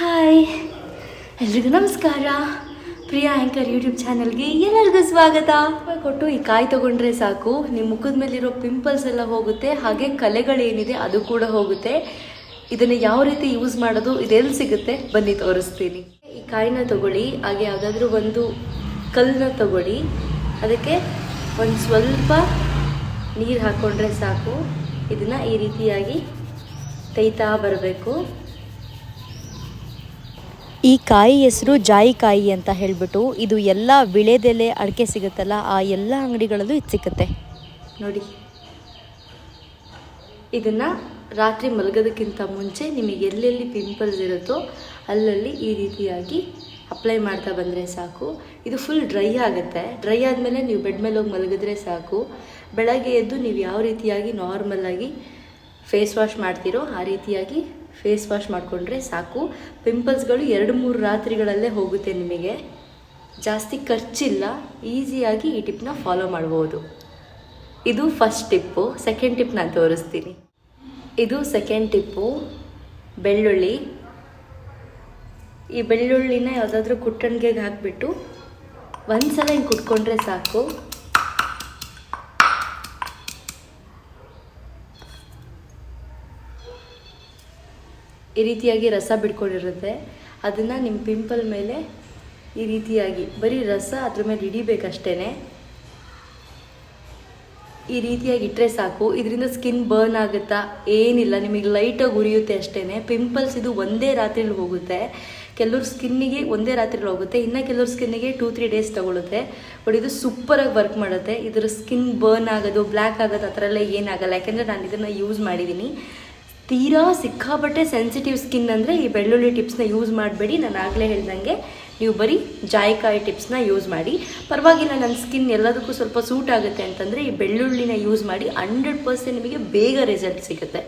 Hi, ಎಲ್ರಿಗೂ ನಮಸ್ಕಾರ. Priya anchor YouTube ಚಾನಲ್ಗೆ ಎಲ್ಲರಿಗೂ ಸ್ವಾಗತ. ಕೊಟ್ಟು ಈ ಕಾಯಿ ತೊಗೊಂಡ್ರೆ ಸಾಕು, ನಿಮ್ಮ ಮುಖದ ಮೇಲಿರೋ ಪಿಂಪಲ್ಸ್ ಎಲ್ಲ ಹೋಗುತ್ತೆ, ಹಾಗೆ ಕಲೆಗಳೇನಿದೆ ಅದು ಕೂಡ ಹೋಗುತ್ತೆ. ಇದನ್ನು ಯಾವ ರೀತಿ ಯೂಸ್ ಮಾಡೋದು, ಇದೆಲ್ಲಿ ಸಿಗುತ್ತೆ ಬನ್ನಿ ತೋರಿಸ್ತೀನಿ. ಈ ಕಾಯಿನ ತಗೊಳ್ಳಿ, ಹಾಗೆ ಯಾವುದಾದ್ರೂ ಒಂದು ಕಲ್ಲನ್ನ ತಗೊಳ್ಳಿ, ಅದಕ್ಕೆ ಒಂದು ಸ್ವಲ್ಪ ನೀರು ಹಾಕ್ಕೊಂಡ್ರೆ ಸಾಕು. ಇದನ್ನು ಈ ರೀತಿಯಾಗಿ ತೈತಾ ಬರಬೇಕು. ಈ ಕಾಯಿ ಹೆಸರು ಜಾಯಿಕಾಯಿ ಅಂತ ಹೇಳಿಬಿಟ್ಟು, ಇದು ಎಲ್ಲ ವಿಳೆದೆಲೆ ಅಡಿಕೆ ಸಿಗುತ್ತಲ್ಲ, ಆ ಎಲ್ಲ ಅಂಗಡಿಗಳಲ್ಲೂ ಇದು ಸಿಗುತ್ತೆ ನೋಡಿ. ಇದನ್ನು ರಾತ್ರಿ ಮಲಗೋದಕ್ಕಿಂತ ಮುಂಚೆ ನಿಮಗೆ ಎಲ್ಲೆಲ್ಲಿ ಪಿಂಪಲ್ಸ್ ಇರುತ್ತೋ ಅಲ್ಲಲ್ಲಿ ಈ ರೀತಿಯಾಗಿ ಅಪ್ಲೈ ಮಾಡ್ತಾ ಬಂದರೆ ಸಾಕು. ಇದು ಫುಲ್ ಡ್ರೈ ಆಗುತ್ತೆ. ಡ್ರೈ ಆದಮೇಲೆ ನೀವು ಬೆಡ್ ಮೇಲೆ ಹೋಗಿ ಮಲಗಿದ್ರೆ ಸಾಕು. ಬೆಳಗ್ಗೆ ಎದ್ದು ನೀವು ಯಾವ ರೀತಿಯಾಗಿ ನಾರ್ಮಲಾಗಿ ಫೇಸ್ ವಾಶ್ ಮಾಡ್ತೀರೋ ಆ ರೀತಿಯಾಗಿ ಫೇಸ್ ವಾಶ್ ಮಾಡಿಕೊಂಡ್ರೆ ಸಾಕು. ಪಿಂಪಲ್ಸ್ಗಳು 2-3 ರಾತ್ರಿಗಳಲ್ಲೇ ಹೋಗುತ್ತೆ. ನಿಮಗೆ ಜಾಸ್ತಿ ಖರ್ಚಿಲ್ಲ, ಈಸಿಯಾಗಿ ಈ ಟಿಪ್ನ ಫಾಲೋ ಮಾಡ್ಬೋದು. ಇದು ಫಸ್ಟ್ ಟಿಪ್ಪು. ಸೆಕೆಂಡ್ ಟಿಪ್ ನಾನು ತೋರಿಸ್ತೀನಿ. ಇದು ಸೆಕೆಂಡ್ ಟಿಪ್ಪು. ಬೆಳ್ಳುಳ್ಳಿ. ಈ ಬೆಳ್ಳುಳ್ಳಿನ ಯಾವುದಾದ್ರೂ ಕುಟ್ಟಣಿಗೆಗೆ ಹಾಕಿಬಿಟ್ಟು ಒಂದ್ಸಲ ಹಿಂಗೆ ಕುಟ್ಕೊಂಡ್ರೆ ಸಾಕು. ಈ ರೀತಿಯಾಗಿ ರಸ ಬಿಟ್ಕೊಂಡಿರುತ್ತೆ. ಅದನ್ನು ನಿಮ್ಮ ಪಿಂಪಲ್ ಮೇಲೆ ಈ ರೀತಿಯಾಗಿ ಬರೀ ರಸ ಅದ್ರ ಮೇಲೆ ಹಿಡಿಬೇಕಷ್ಟೇ. ಈ ರೀತಿಯಾಗಿ ಇಟ್ಟರೆ ಸಾಕು. ಇದರಿಂದ ಸ್ಕಿನ್ ಬರ್ನ್ ಆಗುತ್ತಾ? ಏನಿಲ್ಲ, ನಿಮಗೆ ಲೈಟಾಗಿ ಉರಿಯುತ್ತೆ ಅಷ್ಟೇ. ಪಿಂಪಲ್ಸ್ ಇದು ಒಂದೇ ರಾತ್ರಿಲಿ ಹೋಗುತ್ತೆ. ಕೆಲವ್ರ ಸ್ಕಿನ್ನಿಗೆ ಒಂದೇ ರಾತ್ರಿಲಿ ಹೋಗುತ್ತೆ, ಇನ್ನು ಕೆಲವ್ರ ಸ್ಕಿನ್ನಿಗೆ 2-3 ಡೇಸ್ ತೊಗೊಳುತ್ತೆ. ಬಟ್ ಇದು ಸೂಪರಾಗಿ ವರ್ಕ್ ಮಾಡುತ್ತೆ. ಇದರ ಸ್ಕಿನ್ ಬರ್ನ್ ಆಗೋದು, ಬ್ಲ್ಯಾಕ್ ಆಗೋದು ಆ ಥರ ಎಲ್ಲ ಏನಾಗಲ್ಲ. ಯಾಕೆಂದರೆ ನಾನು ಇದನ್ನು ಯೂಸ್ ಮಾಡಿದ್ದೀನಿ. ತೀರಾ ಸಿಕ್ಕಾಪಟ್ಟೆ ಸೆನ್ಸಿಟಿವ್ ಸ್ಕಿನ್ ಅಂದರೆ ಈ ಬೆಳ್ಳುಳ್ಳಿ ಟಿಪ್ಸ್ನ ಯೂಸ್ ಮಾಡಬೇಡಿ. ನಾನು ಆಗಲೇ ಹೇಳ್ದಂಗೆ ನೀವು ಬರೀ ಜಾಯಿಕಾಯಿ ಟಿಪ್ಸ್ನ ಯೂಸ್ ಮಾಡಿ. ಪರವಾಗಿಲ್ಲ, ನನ್ನ ಸ್ಕಿನ್ ಎಲ್ಲದಕ್ಕೂ ಸ್ವಲ್ಪ ಸೂಟ್ ಆಗುತ್ತೆ ಅಂತಂದರೆ ಈ ಬೆಳ್ಳುಳ್ಳಿನ ಯೂಸ್ ಮಾಡಿ. 100% ನಿಮಗೆ ಬೇಗ ರಿಸಲ್ಟ್ ಸಿಗುತ್ತೆ.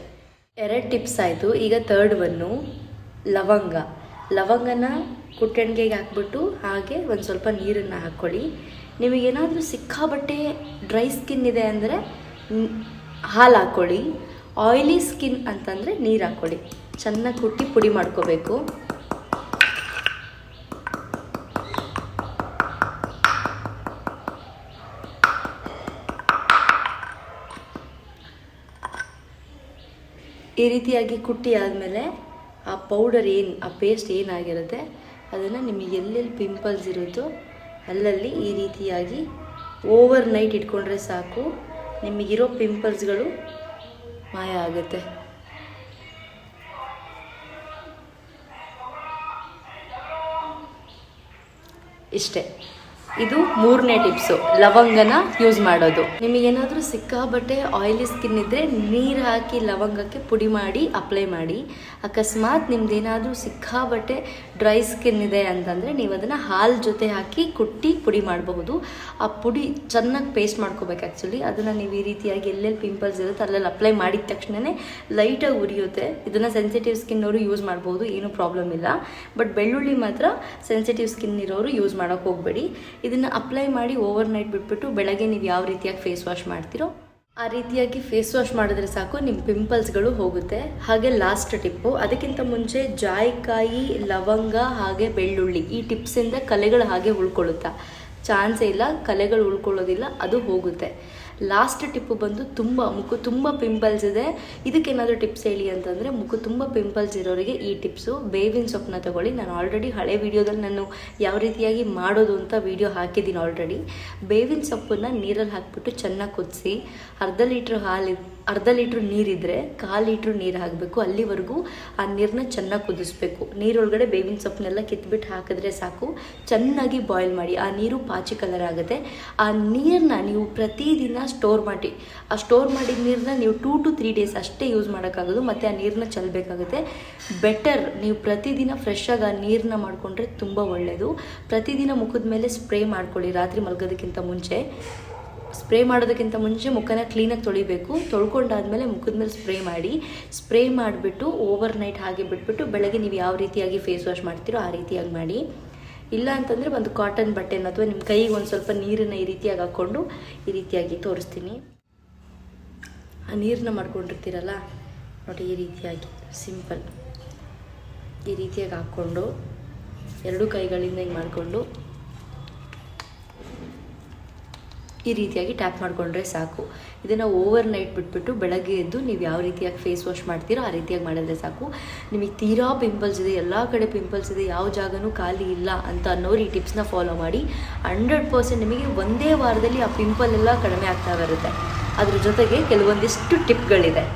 2 ಟಿಪ್ಸ್ ಆಯಿತು. ಈಗ ಥರ್ಡ್ ಒನ್ನು ಲವಂಗ. ಲವಂಗನ ಕುಟ್ಟಣಿಗೆಗೆ ಹಾಕ್ಬಿಟ್ಟು ಹಾಗೆ ಒಂದು ಸ್ವಲ್ಪ ನೀರನ್ನು ಹಾಕ್ಕೊಳ್ಳಿ. ನಿಮಗೇನಾದರೂ ಸಿಕ್ಕಾಪಟ್ಟೆ ಡ್ರೈ ಸ್ಕಿನ್ ಇದೆ ಅಂದರೆ ಹಾಲು ಹಾಕ್ಕೊಳ್ಳಿ. ಆಯಿಲಿ ಸ್ಕಿನ್ ಅಂತಂದರೆ ನೀರು ಹಾಕ್ಕೊಳ್ಳಿ. ಚೆನ್ನಾಗಿ ಕುಟ್ಟಿ ಪುಡಿ ಮಾಡ್ಕೋಬೇಕು. ಈ ರೀತಿಯಾಗಿ ಕುಟ್ಟಿ ಆದಮೇಲೆ ಆ ಪೌಡರ್ ಆ ಪೇಸ್ಟ್ ಏನಾಗಿರುತ್ತೆ ಅದನ್ನು ನಿಮಗೆ ಎಲ್ಲೆಲ್ಲಿ ಪಿಂಪಲ್ಸ್ ಇರುತ್ತೋ ಅಲ್ಲಲ್ಲಿ ಈ ರೀತಿಯಾಗಿ ಓವರ್ ನೈಟ್ ಇಟ್ಕೊಂಡ್ರೆ ಸಾಕು. ನಿಮಗಿರೋ ಪಿಂಪಲ್ಸ್ಗಳು ಮಾಯ ಆಗುತ್ತೆ. ಇಷ್ಟೇ. ಇದು 3ನೇ ಟಿಪ್ಸು, ಲವಂಗನ ಯೂಸ್ ಮಾಡೋದು. ನಿಮಗೇನಾದರೂ ಸಿಕ್ಕಾಬಟ್ಟೆ ಆಯಿಲಿ ಸ್ಕಿನ್ ಇದ್ದರೆ ನೀರು ಹಾಕಿ ಲವಂಗಕ್ಕೆ ಪುಡಿ ಮಾಡಿ ಅಪ್ಲೈ ಮಾಡಿ. ಅಕಸ್ಮಾತ್ ನಿಮ್ದೇನಾದರೂ ಸಿಕ್ಕಾಬಟ್ಟೆ ಡ್ರೈ ಸ್ಕಿನ್ ಇದೆ ಅಂತಂದರೆ ನೀವು ಅದನ್ನು ಹಾಲು ಜೊತೆ ಹಾಕಿ ಕುಟ್ಟಿ ಪುಡಿ ಮಾಡಬಹುದು. ಆ ಪುಡಿ ಚೆನ್ನಾಗಿ ಪೇಸ್ಟ್ ಮಾಡ್ಕೋಬೇಕು. ಆ್ಯಕ್ಚುಲಿ ಅದನ್ನು ನೀವು ಈ ರೀತಿಯಾಗಿ ಎಲ್ಲೆಲ್ಲಿ ಪಿಂಪಲ್ಸ್ ಇರುತ್ತೆ ಅಲ್ಲೆಲ್ಲಿ ಅಪ್ಲೈ ಮಾಡಿದ ತಕ್ಷಣವೇ ಲೈಟಾಗಿ ಉರಿಯುತ್ತೆ. ಇದನ್ನು ಸೆನ್ಸಿಟಿವ್ ಸ್ಕಿನ್ ಅವರು ಯೂಸ್ ಮಾಡ್ಬೋದು, ಏನೂ ಪ್ರಾಬ್ಲಮ್ ಇಲ್ಲ. ಬಟ್ ಬೆಳ್ಳುಳ್ಳಿ ಮಾತ್ರ ಸೆನ್ಸಿಟಿವ್ ಸ್ಕಿನ್ ಇರೋರು ಯೂಸ್ ಮಾಡೋಕ್ಕೆ ಹೋಗಬೇಡಿ. ಇದನ್ನು ಅಪ್ಲೈ ಮಾಡಿ ಓವರ್ ನೈಟ್ ಬಿಟ್ಬಿಟ್ಟು ಬೆಳಗ್ಗೆ ನೀವು ಯಾವ ರೀತಿಯಾಗಿ ಫೇಸ್ ವಾಶ್ ಮಾಡ್ತೀರೋ ಆ ರೀತಿಯಾಗಿ ಫೇಸ್ ವಾಶ್ ಮಾಡಿದ್ರೆ ಸಾಕು, ನಿಮ್ಮ ಪಿಂಪಲ್ಸ್ಗಳು ಹೋಗುತ್ತೆ. ಹಾಗೆ ಲಾಸ್ಟ್ ಟಿಪ್ಪು, ಅದಕ್ಕಿಂತ ಮುಂಚೆ ಜಾಯಿಕಾಯಿ, ಲವಂಗ ಹಾಗೆ ಬೆಳ್ಳುಳ್ಳಿ ಈ ಟಿಪ್ಸಿಂದ ಕಲೆಗಳು ಹಾಗೆ ಉಳ್ಕೊಳ್ಳುತ್ತಾ? ಚಾನ್ಸೇ ಇಲ್ಲ, ಕಲೆಗಳು ಉಳ್ಕೊಳ್ಳೋದಿಲ್ಲ, ಅದು ಹೋಗುತ್ತೆ. ಲಾಸ್ಟ್ ಟಿಪ್ಪು ಬಂದು ಮುಖ ತುಂಬ ಪಿಂಪಲ್ಸ್ ಇದೆ, ಇದಕ್ಕೇನಾದರೂ ಟಿಪ್ಸ್ ಹೇಳಿ ಅಂತಂದರೆ, ಮುಖ ತುಂಬ ಪಿಂಪಲ್ಸ್ ಇರೋರಿಗೆ ಈ ಟಿಪ್ಸು. ಬೇವಿನ ಸೊಪ್ಪನ್ನ ತಗೊಳ್ಳಿ. ನಾನು ಆಲ್ರೆಡಿ ಹಳೆ ವೀಡಿಯೋದಲ್ಲಿ ನಾನು ಯಾವ ರೀತಿಯಾಗಿ ಮಾಡೋದು ಅಂತ ವೀಡಿಯೋ ಹಾಕಿದ್ದೀನಿ ಆಲ್ರೆಡಿ. ಬೇವಿನ ಸೊಪ್ಪನ್ನು ನೀರಲ್ಲಿ ಹಾಕಿಬಿಟ್ಟು ಚೆನ್ನಾಗಿ ಕುದಿಸಿ, ಅರ್ಧ ಲೀಟ್ರ್ ನೀರಿದ್ದರೆ 1/4 ಲೀಟ್ರ್ ನೀರು ಹಾಕಬೇಕು. ಅಲ್ಲಿವರೆಗೂ ಆ ನೀರನ್ನ ಚೆನ್ನಾಗಿ ಕುದಿಸ್ಬೇಕು. ನೀರೊಳಗಡೆ ಬೇವಿನ ಸೊಪ್ಪನ್ನೆಲ್ಲ ಕಿತ್ಬಿಟ್ಟು ಹಾಕಿದ್ರೆ ಸಾಕು. ಚೆನ್ನಾಗಿ ಬಾಯ್ಲ್ ಮಾಡಿ. ಆ ನೀರು ಪಾಚಿ ಕಲರ್ ಆಗುತ್ತೆ. ಆ ನೀರನ್ನ ನೀವು ಪ್ರತಿದಿನ ಸ್ಟೋರ್ ಮಾಡಿ. ಆ ಸ್ಟೋರ್ ಮಾಡಿದ ನೀರನ್ನ ನೀವು 2 to 3 ಡೇಸ್ ಅಷ್ಟೇ ಯೂಸ್ ಮಾಡೋಕ್ಕಾಗೋದು. ಮತ್ತು ಆ ನೀರನ್ನ ಚೆಲ್ಲಬೇಕಾಗುತ್ತೆ. ಬೆಟರ್ ನೀವು ಪ್ರತಿದಿನ ಫ್ರೆಶ್ಶಾಗಿ ಆ ನೀರನ್ನ ಮಾಡಿಕೊಂಡ್ರೆ ತುಂಬ ಒಳ್ಳೆಯದು. ಪ್ರತಿದಿನ ಮುಖದ ಮೇಲೆ ಸ್ಪ್ರೇ ಮಾಡ್ಕೊಳ್ಳಿ. ರಾತ್ರಿ ಮಲಗೋದಕ್ಕಿಂತ ಮುಂಚೆ ಸ್ಪ್ರೇ ಮಾಡೋದಕ್ಕಿಂತ ಮುಂಚೆ ಮುಖನ ಕ್ಲೀನಾಗಿ ತೊಳಿಬೇಕು. ತೊಳ್ಕೊಂಡಾದ್ಮೇಲೆ ಮುಖದ ಮೇಲೆ ಸ್ಪ್ರೇ ಮಾಡಿಬಿಟ್ಟು ಓವರ್ ನೈಟ್ ಹಾಗೆ ಬಿಟ್ಬಿಟ್ಟು ಬೆಳಗ್ಗೆ ನೀವು ಯಾವ ರೀತಿಯಾಗಿ ಫೇಸ್ ವಾಶ್ ಮಾಡ್ತೀರೋ ಆ ರೀತಿಯಾಗಿ ಮಾಡಿ. ಇಲ್ಲ ಅಂತಂದರೆ ಒಂದು ಕಾಟನ್ ಬಟ್ಟೆನ ಅಥವಾ ನಿಮ್ಮ ಕೈಗೆ ಒಂದು ಸ್ವಲ್ಪ ನೀರನ್ನು ಈ ರೀತಿಯಾಗಿ ಹಾಕ್ಕೊಂಡು ಈ ರೀತಿಯಾಗಿ ತೋರಿಸ್ತೀನಿ. ಆ ನೀರನ್ನ ಮಾಡ್ಕೊಂಡಿರ್ತೀರಲ್ಲ ನೋಡಿ, ಈ ರೀತಿಯಾಗಿ ಸಿಂಪಲ್ ಈ ರೀತಿಯಾಗಿ ಹಾಕ್ಕೊಂಡು ಎರಡು ಕೈಗಳಿಂದ ಹಿಂಗೆ ಮಾಡಿಕೊಂಡು ಈ ರೀತಿಯಾಗಿ ಟ್ಯಾಪ್ ಮಾಡಿಕೊಂಡ್ರೆ ಸಾಕು. ಇದನ್ನು ಓವರ್ ನೈಟ್ ಬಿಟ್ಬಿಟ್ಟು ಬೆಳಗ್ಗೆ ಎದ್ದು ನೀವು ಯಾವ ರೀತಿಯಾಗಿ ಫೇಸ್ ವಾಶ್ ಮಾಡ್ತೀರೋ ಆ ರೀತಿಯಾಗಿ ಮಾಡಿದ್ರೆ ಸಾಕು. ನಿಮಗೆ ತೀರಾ ಪಿಂಪಲ್ಸ್ ಇದೆ, ಎಲ್ಲ ಕಡೆ ಪಿಂಪಲ್ಸ್ ಇದೆ, ಯಾವ ಜಾಗನೂ ಖಾಲಿ ಇಲ್ಲ ಅಂತ ಅನ್ನೋರು ಈ ಟಿಪ್ಸ್ನ ಫಾಲೋ ಮಾಡಿ 100% ನಿಮಗೆ ಒಂದೇ ವಾರದಲ್ಲಿ ಆ ಪಿಂಪಲ್ ಎಲ್ಲ ಕಡಿಮೆ ಆಗ್ತಾ ಬರುತ್ತೆ. ಅದ್ರ ಜೊತೆಗೆ ಕೆಲವೊಂದಿಷ್ಟು ಟಿಪ್ಗಳಿದೆ.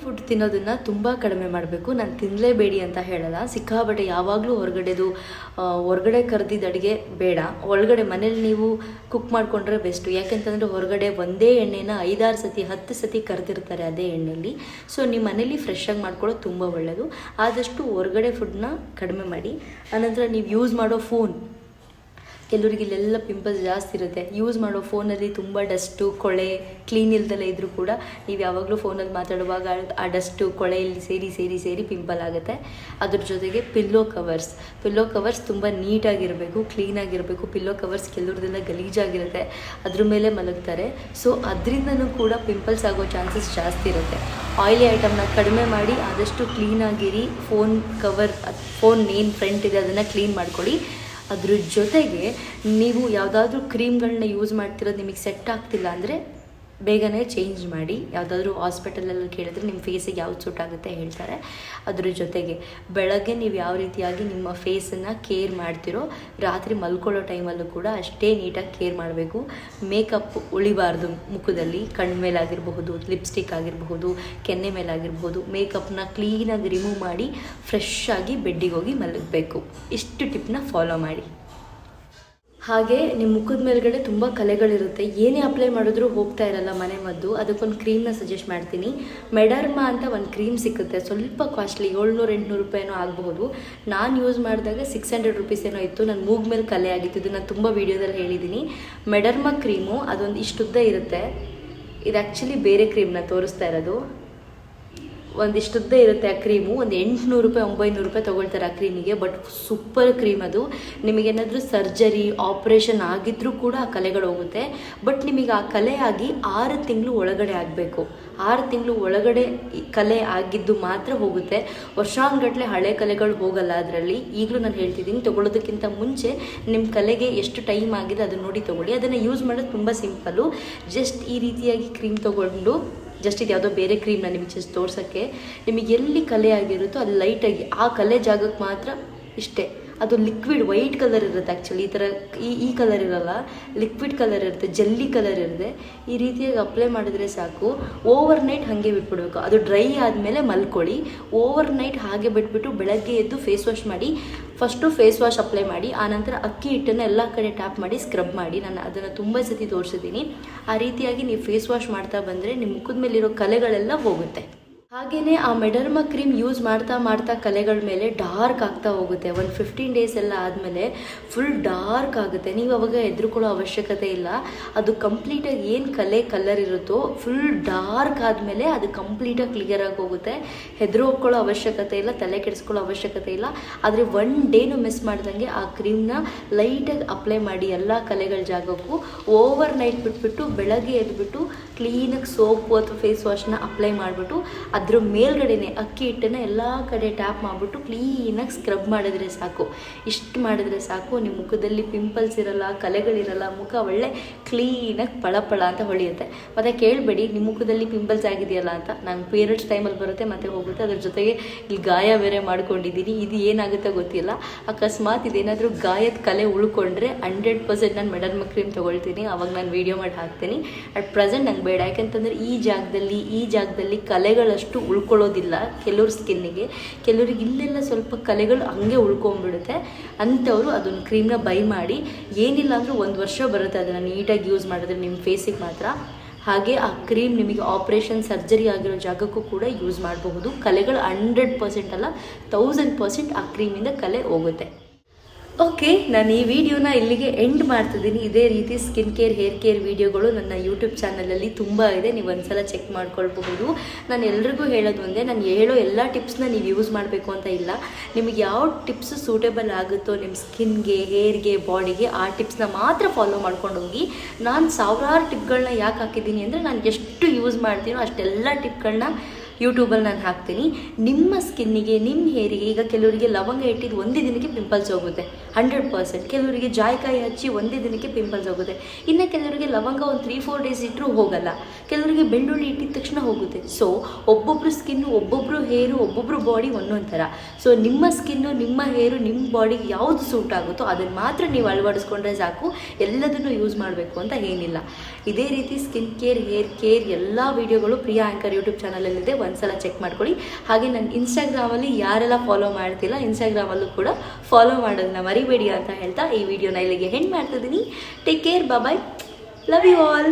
ಫುಡ್ ತಿನ್ನೋದನ್ನು ತುಂಬ ಕಡಿಮೆ ಮಾಡಬೇಕು. ನಾನು ತಿನ್ನಲೇಬೇಡಿ ಅಂತ ಹೇಳಲ್ಲ, ಸಿಕ್ಕಾಬಟ್ಟೆ ಯಾವಾಗಲೂ ಹೊರಗಡೆ ಕರೆದಿದ್ದ ಅಡುಗೆ ಬೇಡ. ಒಳಗಡೆ ಮನೇಲಿ ನೀವು ಕುಕ್ ಮಾಡಿಕೊಂಡ್ರೆ ಬೆಸ್ಟು. ಯಾಕೆಂತಂದರೆ ಹೊರಗಡೆ ಒಂದೇ ಎಣ್ಣೆನ 5-6 ಸತಿ 10 ಸತಿ ಕರೆದಿರ್ತಾರೆ ಅದೇ ಎಣ್ಣೆಯಲ್ಲಿ. ಸೊ ನಿಮ್ಮ ಮನೇಲಿ ಫ್ರೆಶ್ಶಾಗಿ ಮಾಡ್ಕೊಳ್ಳೋದು ತುಂಬ ಒಳ್ಳೆಯದು. ಆದಷ್ಟು ಹೊರಗಡೆ ಫುಡ್ನ ಕಡಿಮೆ ಮಾಡಿ. ಆನಂತರ ನೀವು ಯೂಸ್ ಮಾಡೋ ಫೋನ್, ಕೆಲವರಿಗೆ ಇಲ್ಲೆಲ್ಲ ಪಿಂಪಲ್ಸ್ ಜಾಸ್ತಿ ಇರುತ್ತೆ. ಯೂಸ್ ಮಾಡೋ ಫೋನಲ್ಲಿ ತುಂಬ ಡಸ್ಟು ಕೊಳೆ ಕ್ಲೀನ್ ಇಲ್ದಲೇ ಇದ್ದರೂ ಕೂಡ ನೀವು ಯಾವಾಗಲೂ ಫೋನಲ್ಲಿ ಮಾತಾಡುವಾಗ ಆ ಡಸ್ಟು ಕೊಳೆಯಲ್ಲಿ ಸೇರಿ ಪಿಂಪಲ್ ಆಗುತ್ತೆ. ಅದ್ರ ಜೊತೆಗೆ ಪಿಲ್ಲೋ ಕವರ್ಸ್ ತುಂಬ ನೀಟಾಗಿರಬೇಕು, ಕ್ಲೀನಾಗಿರಬೇಕು. ಪಿಲ್ಲೋ ಕವರ್ಸ್ ಕೆಲವ್ರದೆಲ್ಲ ಗಲೀಜಾಗಿರುತ್ತೆ, ಅದ್ರ ಮೇಲೆ ಮಲಗ್ತಾರೆ. ಸೊ ಅದರಿಂದನೂ ಕೂಡ ಪಿಂಪಲ್ಸ್ ಆಗೋ ಚಾನ್ಸಸ್ ಜಾಸ್ತಿ ಇರುತ್ತೆ. ಆಯಿಲಿ ಐಟಮ್ನ ಕಡಿಮೆ ಮಾಡಿ ಆದಷ್ಟು ಕ್ಲೀನಾಗಿರಿ. ಫೋನ್ ಏನು ಫ್ರಂಟ್ ಇದೆ ಅದನ್ನು ಕ್ಲೀನ್ ಮಾಡ್ಕೊಳ್ಳಿ. ಅದ್ರ ಜೊತೆಗೆ ನೀವು ಯಾವುದಾದ್ರೂ ಕ್ರೀಮ್ಗಳನ್ನ ಯೂಸ್ ಮಾಡ್ತಿರೋದು ನಿಮಗೆ ಸೆಟ್ ಆಗ್ತಿಲ್ಲ ಅಂದರೆ ಬೇಗನೆ ಚೇಂಜ್ ಮಾಡಿ. ಯಾವುದಾದ್ರೂ ಹಾಸ್ಪಿಟಲಲ್ಲಿ ಕೇಳಿದ್ರೆ ನಿಮ್ಮ ಫೇಸಿಗೆ ಯಾವ್ದು ಸೂಟ್ ಆಗುತ್ತೆ ಹೇಳ್ತಾರೆ. ಅದ್ರ ಜೊತೆಗೆ ಬೆಳಗ್ಗೆ ನೀವು ಯಾವ ರೀತಿಯಾಗಿ ನಿಮ್ಮ ಫೇಸನ್ನು ಕೇರ್ ಮಾಡ್ತಿರೋ ರಾತ್ರಿ ಮಲ್ಕೊಳ್ಳೋ ಟೈಮಲ್ಲೂ ಕೂಡ ಅಷ್ಟೇ ನೀಟಾಗಿ ಕೇರ್ ಮಾಡಬೇಕು. ಮೇಕಪ್ ಉಳಿಬಾರ್ದು ಮುಖದಲ್ಲಿ, ಕಣ್ಮೇಲಾಗಿರಬಹುದು, ಲಿಪ್ಸ್ಟಿಕ್ ಆಗಿರಬಹುದು, ಕೆನ್ನೆ ಮೇಲಾಗಿರ್ಬೋದು. ಮೇಕಪ್ನ ಕ್ಲೀನಾಗಿ ರಿಮೂವ್ ಮಾಡಿ ಫ್ರೆಶ್ ಆಗಿ ಬೆಡ್ಡಿಗೆ ಹೋಗಿ ಮಲಗಬೇಕು. ಇಷ್ಟು ಟಿಪ್ನ ಫಾಲೋ ಮಾಡಿ. ಹಾಗೆ ನಿಮ್ಮ ಮುಖದ ಮೇಲ್ಗಡೆ ತುಂಬ ಕಲೆಗಳಿರುತ್ತೆ, ಏನೇ ಅಪ್ಲೈ ಮಾಡಿದ್ರೂ ಹೋಗ್ತಾ ಇರಲ್ಲ ಮನೆ ಮದ್ದು. ಅದಕ್ಕೊಂದು ಕ್ರೀಮ್ನ ಸಜೆಸ್ಟ್ ಮಾಡ್ತೀನಿ. ಮೆಡರ್ಮಾ ಅಂತ ಒಂದು ಕ್ರೀಮ್ ಸಿಗುತ್ತೆ, ಸ್ವಲ್ಪ ಕಾಸ್ಟ್ಲಿ, 700-800 ರೂಪಾಯಿನೋ ಆಗಬಹುದು. ನಾನು ಯೂಸ್ ಮಾಡಿದಾಗ 600 ರುಪೀಸ್ ಏನೋ ಇತ್ತು. ನನ್ನ ಮೂಗ್ ಮೇಲೆ ಕಲೆ ಆಗಿತ್ತು. ಇದು ನಾನು ತುಂಬ ವೀಡಿಯೋದಲ್ಲಿ ಹೇಳಿದ್ದೀನಿ. ಮೆಡರ್ಮಾ ಕ್ರೀಮು ಅದೊಂದು ಇಷ್ಟುದ್ದ ಇರುತ್ತೆ. ಇದು ಆ್ಯಕ್ಚುಲಿ ಬೇರೆ ಕ್ರೀಮ್ನ ತೋರಿಸ್ತಾ ಇರೋದು. ಒಂದಿಷ್ಟುದ್ದೇ ಇರುತ್ತೆ ಆ ಕ್ರೀಮು. ಒಂದು 800 ರೂಪಾಯಿ 900 ರೂಪಾಯಿ ತೊಗೊಳ್ತಾರೆ ಆ ಕ್ರೀಮಿಗೆ. ಬಟ್ ಸೂಪರ್ ಕ್ರೀಮ್ ಅದು. ನಿಮಗೇನಾದರೂ ಸರ್ಜರಿ ಆಪ್ರೇಷನ್ ಆಗಿದ್ರೂ ಕೂಡ ಆ ಕಲೆಗಳು ಹೋಗುತ್ತೆ. ಬಟ್ ನಿಮಗೆ ಆ ಕಲೆ ಆಗಿ 6 ತಿಂಗಳು ಒಳಗಡೆ ಆಗಬೇಕು. 6 ತಿಂಗಳು ಒಳಗಡೆ ಕಲೆ ಆಗಿದ್ದು ಮಾತ್ರ ಹೋಗುತ್ತೆ. ವರ್ಷಾನುಗಟ್ಟಲೆ ಹಳೆ ಕಲೆಗಳು ಹೋಗಲ್ಲ ಅದರಲ್ಲಿ. ಈಗಲೂ ನಾನು ಹೇಳ್ತಿದ್ದೀನಿ, ತೊಗೊಳ್ಳೋದಕ್ಕಿಂತ ಮುಂಚೆ ನಿಮ್ಮ ಕಲೆಗೆ ಎಷ್ಟು ಟೈಮ್ ಆಗಿದೆ ಅದನ್ನು ನೋಡಿ ತೊಗೊಳ್ಳಿ. ಅದನ್ನು ಯೂಸ್ ಮಾಡೋದು ತುಂಬ ಸಿಂಪಲ್ಲು. ಜಸ್ಟ್ ಈ ರೀತಿಯಾಗಿ ಕ್ರೀಮ್ ತೊಗೊಂಡು ಜಸ್ಟ್ ಇದು ಯಾವುದೋ ಬೇರೆ ಕ್ರೀಮ್ನ ನಿಮಗೆ ಜಸ್ಟ್ ತೋರ್ಸೋಕ್ಕೆ, ನಿಮಗೆ ಎಲ್ಲಿ ಕಲೆ ಆಗಿರುತ್ತೋ ಅಲ್ಲಿ ಲೈಟಾಗಿ ಆ ಕಲೆ ಜಾಗಕ್ಕೆ ಮಾತ್ರ ಇಷ್ಟೇ. ಅದು ಲಿಕ್ವಿಡ್ ವೈಟ್ ಕಲರ್ ಇರುತ್ತೆ. ಆ್ಯಕ್ಚುಲಿ ಈ ಥರ ಈ ಕಲರ್ ಇರೋಲ್ಲ, ಲಿಕ್ವಿಡ್ ಕಲರ್ ಇರುತ್ತೆ, ಜೆಲ್ಲಿ ಕಲರ್ ಇರುತ್ತೆ. ಈ ರೀತಿಯಾಗಿ ಅಪ್ಲೈ ಮಾಡಿದ್ರೆ ಸಾಕು. ಓವರ್ ನೈಟ್ ಹಾಗೆ ಬಿಟ್ಬಿಡ್ಬೇಕು. ಅದು ಡ್ರೈ ಆದಮೇಲೆ ಮಲ್ಕೊಳ್ಳಿ. ಓವರ್ ನೈಟ್ ಹಾಗೆ ಬಿಟ್ಬಿಟ್ಟು ಬೆಳಗ್ಗೆ ಎದ್ದು ಫೇಸ್ ವಾಶ್ ಮಾಡಿ. ಫಸ್ಟು ಫೇಸ್ ವಾಶ್ ಅಪ್ಲೈ ಮಾಡಿ, ಆನಂತರ ಅಕ್ಕಿ ಹಿಟ್ಟನ್ನು ಎಲ್ಲ ಕಡೆ ಟ್ಯಾಪ್ ಮಾಡಿ ಸ್ಕ್ರಬ್ ಮಾಡಿ. ನಾನು ಅದನ್ನು ತುಂಬ ಸತಿ ತೋರಿಸಿದ್ದೀನಿ. ಆ ರೀತಿಯಾಗಿ ನೀವು ಫೇಸ್ ವಾಶ್ ಮಾಡ್ತಾ ಬಂದರೆ ನಿಮ್ಮ ಮುಖದ ಮೇಲಿರೋ ಕಲೆಗಳೆಲ್ಲ ಹೋಗುತ್ತೆ. ಹಾಗೆಯೇ ಆ ಮೆಡರ್ಮಾ ಕ್ರೀಮ್ ಯೂಸ್ ಮಾಡ್ತಾ ಕಲೆಗಳ ಮೇಲೆ ಡಾರ್ಕ್ ಆಗ್ತಾ ಹೋಗುತ್ತೆ. ಒಂದು 15 ಡೇಸ್ ಎಲ್ಲ ಆದಮೇಲೆ ಫುಲ್ ಡಾರ್ಕ್ ಆಗುತ್ತೆ. ನೀವು ಅವಾಗ ಹೆದರ್ಕೊಳ್ಳೋ ಅವಶ್ಯಕತೆ ಇಲ್ಲ. ಅದು ಕಂಪ್ಲೀಟಾಗಿ ಏನು ಕಲರ್ ಇರುತ್ತೋ ಫುಲ್ ಡಾರ್ಕ್ ಆದಮೇಲೆ ಅದು ಕಂಪ್ಲೀಟಾಗಿ ಕ್ಲಿಯರ್ ಆಗಿ ಹೋಗುತ್ತೆ. ಹೆದರೋಕೊಳ್ಳೋ ಅವಶ್ಯಕತೆ ಇಲ್ಲ, ತಲೆ ಕೆಡಿಸ್ಕೊಳ್ಳೋ ಅವಶ್ಯಕತೆ ಇಲ್ಲ. ಆದರೆ 1 ಡೇನು ಮಿಸ್ ಮಾಡ್ದಂಗೆ ಆ ಕ್ರೀಮ್ನ ಲೈಟಾಗಿ ಅಪ್ಲೈ ಮಾಡಿ ಎಲ್ಲ ಕಲೆಗಳ ಜಾಗಕ್ಕೂ. ಓವರ್ ನೈಟ್ ಬಿಟ್ಬಿಟ್ಟು ಬೆಳಗ್ಗೆ ಎದ್ಬಿಟ್ಟು ಕ್ಲೀನಾಗಿ ಸೋಪು ಅಥವಾ ಫೇಸ್ ವಾಶ್ನ ಅಪ್ಲೈ ಮಾಡಿಬಿಟ್ಟು ಅದ್ರ ಮೇಲ್ಗಡೆನೆ ಅಕ್ಕಿ ಹಿಟ್ಟನ್ನು ಎಲ್ಲ ಕಡೆ ಟ್ಯಾಪ್ ಮಾಡಿಬಿಟ್ಟು ಕ್ಲೀನಾಗಿ ಸ್ಕ್ರಬ್ ಮಾಡಿದ್ರೆ ಸಾಕು. ಇಷ್ಟು ಮಾಡಿದ್ರೆ ಸಾಕು. ನಿಮ್ಮ ಮುಖದಲ್ಲಿ ಪಿಂಪಲ್ಸ್ ಇರಲ್ಲ, ಕಲೆಗಳಿರಲ್ಲ, ಮುಖ ಒಳ್ಳೆ ಕ್ಲೀನಾಗಿ ಪಳ ಅಂತ ಹೊಳೆಯುತ್ತೆ. ಮತ್ತು ಕೇಳಬೇಡಿ ನಿಮ್ಮ ಮುಖದಲ್ಲಿ ಪಿಂಪಲ್ಸ್ ಆಗಿದೆಯಲ್ಲ ಅಂತ. ನಾನು ಪೀರಿಯಡ್ಸ್ ಟೈಮಲ್ಲಿ ಬರುತ್ತೆ ಮತ್ತು ಹೋಗುತ್ತೆ. ಅದ್ರ ಜೊತೆಗೆ ಇಲ್ಲಿ ಗಾಯ ಬೇರೆ ಮಾಡ್ಕೊಂಡಿದ್ದೀನಿ. ಇದು ಏನಾಗುತ್ತೆ ಗೊತ್ತಿಲ್ಲ. ಅಕಸ್ಮಾತ್ ಇದೇನಾದರೂ ಗಾಯದ ಕಲೆ ಉಳ್ಕೊಂಡ್ರೆ 100% ನಾನು ಮೆಡರ್ಮಾ ಕ್ರೀಮ್ ತೊಗೊಳ್ತೀನಿ. ಅವಾಗ ನಾನು ವೀಡಿಯೋ ಮಾಡಿ ಹಾಕ್ತೀನಿ. ಅಟ್ ಪ್ರೆಸೆಂಟ್ ನಂಗೆ ಬೇಡ. ಯಾಕೆಂತಂದರೆ ಈ ಜಾಗದಲ್ಲಿ ಕಲೆಗಳಷ್ಟು ಉಳ್ಕೊಳ್ಳೋದಿಲ್ಲ ಕೆಲವ್ರ ಸ್ಕಿನ್ನಿಗೆ. ಕೆಲವ್ರಿಗೆ ಇಲ್ಲೆಲ್ಲ ಸ್ವಲ್ಪ ಕಲೆಗಳು ಹಂಗೆ ಉಳ್ಕೊಂಡ್ಬಿಡುತ್ತೆ. ಅಂಥವರು ಅದೊಂದು ಕ್ರೀಮ್ನ ಬೈ ಮಾಡಿ. ಏನಿಲ್ಲ ಅಂದರೂ 1 ವರ್ಷ ಬರುತ್ತೆ ಅದನ್ನು ನೀಟಾಗಿ ಯೂಸ್ ಮಾಡಿದ್ರೆ ನಿಮ್ಮ ಫೇಸಿಗೆ ಮಾತ್ರ. ಹಾಗೆ ಆ ಕ್ರೀಮ್ ನಿಮಗೆ ಆಪ್ರೇಷನ್ ಸರ್ಜರಿ ಆಗಿರೋ ಜಾಗಕ್ಕೂ ಕೂಡ ಯೂಸ್ ಮಾಡಬಹುದು. ಕಲೆಗಳು 100% ಅಲ್ಲ 1000% ಆ ಕ್ರೀಮಿಂದ ಕಲೆ ಹೋಗುತ್ತೆ. ಓಕೆ, ನಾನು ಈ ವಿಡಿಯೋನ ಇಲ್ಲಿಗೆ ಎಂಡ್ ಮಾಡ್ತಿದ್ದೀನಿ. ಇದೇ ರೀತಿ ಸ್ಕಿನ್ ಕೇರ್ ಹೇರ್ ಕೇರ್ ವಿಡಿಯೋಗಳು ನನ್ನ ಯೂಟ್ಯೂಬ್ ಚಾನಲಲ್ಲಿ ತುಂಬ ಇದೆ. ನೀವು ಒಂದ್ಸಲ ಚೆಕ್ ಮಾಡ್ಕೊಳ್ಬಹುದು. ನಾನು ಎಲ್ರಿಗೂ ಹೇಳೋದು ಒಂದೇ, ನಾನು ಹೇಳೋ ಎಲ್ಲ ಟಿಪ್ಸ್ನ ನೀವು ಯೂಸ್ ಮಾಡಬೇಕು ಅಂತ ಇಲ್ಲ. ನಿಮಗೆ ಯಾವ ಟಿಪ್ಸ್ ಸೂಟೇಬಲ್ ಆಗುತ್ತೋ ನಿಮ್ಮ ಸ್ಕಿನ್ಗೆ, ಹೇರ್ಗೆ, ಬಾಡಿಗೆ ಆ ಟಿಪ್ಸ್ನ ಮಾತ್ರ ಫಾಲೋ ಮಾಡ್ಕೊಂಡು ಹೋಗಿ. ನಾನು ಸಾವಿರಾರು ಟಿಪ್ಗಳನ್ನ ಯಾಕೆ ಹಾಕಿದ್ದೀನಿ ಅಂದರೆ ನಾನು ಎಷ್ಟು ಯೂಸ್ ಮಾಡ್ತೀನೋ ಅಷ್ಟೆಲ್ಲ ಟಿಪ್ಗಳನ್ನ ಯೂಟ್ಯೂಬಲ್ಲಿ ನಾನು ಹಾಕ್ತೀನಿ. ನಿಮ್ಮ ಸ್ಕಿನ್ನಿಗೆ, ನಿಮ್ಮ ಹೇರಿಗೆ, ಈಗ ಕೆಲವರಿಗೆ ಲವಂಗ ಇಟ್ಟಿದ್ದು ಒಂದೇ ದಿನಕ್ಕೆ ಪಿಂಪಲ್ಸ್ ಹೋಗುತ್ತೆ 100%. ಕೆಲವರಿಗೆ ಜಾಯಿಕಾಯಿ ಹಚ್ಚಿ ಒಂದೇ ದಿನಕ್ಕೆ ಪಿಂಪಲ್ಸ್ ಹೋಗುತ್ತೆ. ಇನ್ನು ಕೆಲವರಿಗೆ ಲವಂಗ ಒಂದು 3-4 ಡೇಸ್ ಇಟ್ಟರೂ ಹೋಗಲ್ಲ. ಕೆಲವರಿಗೆ ಬೆಳ್ಳುಳ್ಳಿ ಇಟ್ಟಿದ ತಕ್ಷಣ ಹೋಗುತ್ತೆ. ಸೊ ಒಬ್ಬೊಬ್ಬರು ಸ್ಕಿನ್ನು, ಒಬ್ಬೊಬ್ಬರು ಹೇರು, ಒಬ್ಬೊಬ್ಬರು ಬಾಡಿ ಒಂದೊಂದು ಥರ. ಸೊ ನಿಮ್ಮ ಸ್ಕಿನ್ನು, ನಿಮ್ಮ ಹೇರು, ನಿಮ್ಮ ಬಾಡಿಗೆ ಯಾವುದು ಸೂಟ್ ಆಗುತ್ತೋ ಅದನ್ನು ಮಾತ್ರ ನೀವು ಅಳವಡಿಸ್ಕೊಂಡ್ರೆ ಸಾಕು. ಎಲ್ಲದನ್ನು ಯೂಸ್ ಮಾಡಬೇಕು ಅಂತ ಏನಿಲ್ಲ. ಇದೇ ರೀತಿ ಸ್ಕಿನ್ ಕೇರ್, ಹೇರ್ ಕೇರ್ ಎಲ್ಲ ವೀಡಿಯೋಗಳು ಪ್ರಿಯಾ ಆ್ಯಂಕರ್ ಯೂಟ್ಯೂಬ್ ಚಾನಲಲ್ಲಿದೆ, ಒಂದ್ಸಲ ಚೆಕ್ ಮಾಡ್ಕೊಳ್ಳಿ. ಹಾಗೆ ನನ್ನ ಇನ್ಸ್ಟಾಗ್ರಾಮಲ್ಲಿ ಯಾರೆಲ್ಲ ಫಾಲೋ ಮಾಡ್ತಿಲ್ಲ, ಇನ್ಸ್ಟಾಗ್ರಾಮಲ್ಲೂ ಕೂಡ ಫಾಲೋ ಮಾಡೋದನ್ನ ಮರಿಬೇಡಿ ಅಂತ ಹೇಳ್ತಾ ಈ ವಿಡಿಯೋನ ಇಲ್ಲಿಗೆ ಹೆಂಡ್ ಮಾಡ್ತಿದ್ದೀನಿ. Take care, bye, love you all.